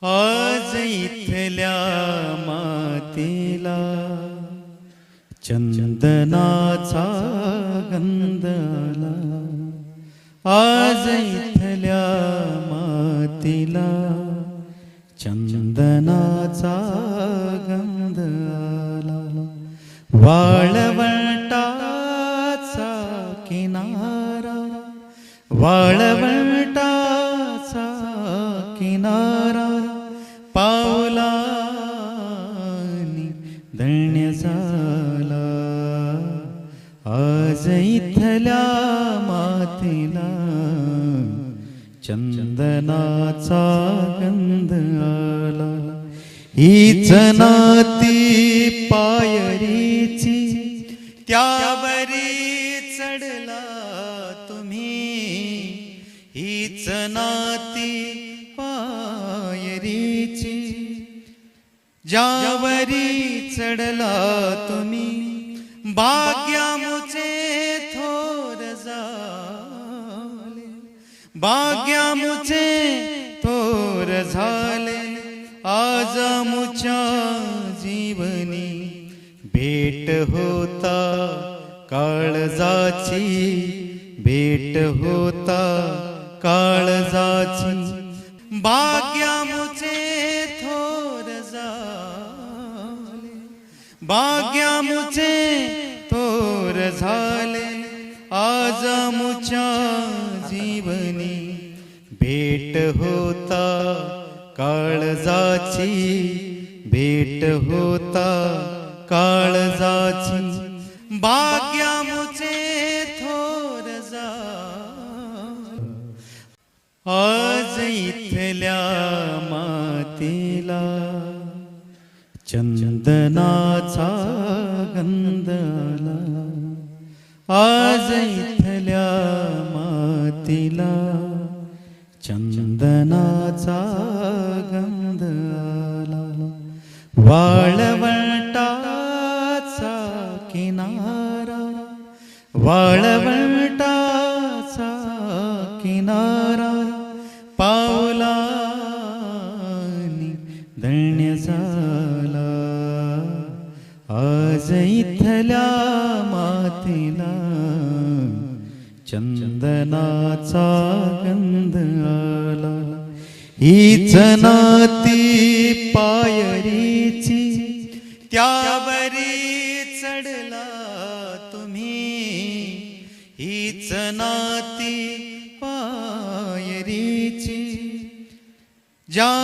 आज इथल्या मातीला चंदनाचा गंध आला. आज इथल्या मातीला चंदनाचा गंध आला. वाळवंटाचा किनारा, वाळवंटाचा किनारा पावलांनी धन्य झाला. आज इथल्या मातीला चंदनाचा गंध आला. हीच नाती पायरीची, त्यावरी चढला तुम्ही. हीच नाती पायरीची, ज्यावरी चढला तुम्ही. भाग्यामुचे थोर झाले, भाग्यामुचे थोर झाले. आज मुच्या जीवनी भेट होता काळजाची, भेट होता काळजाची. भाग्यामुचे थोर झाले, भाग्यामुचे थोर झाले. आज मुच्या जीवनी भेट होता काळजाची, भेट होता काळजाची. भाग्यामुचे थोर झाले. आज इथल्या मातीला चंदनाचा गंध आला. आज इथल्या मातीला चंदनाचा गंध आला. वाळवंटाचा किनारा, वाळवंटाचा किनारा पावलांनी धन्य झाला. आज इथल्या मातीला चंदनाचा गंध आला. हीच नाती पायरीची, त्यावरी चढला तुम्ही. हीच नाती पायरीची, ज्या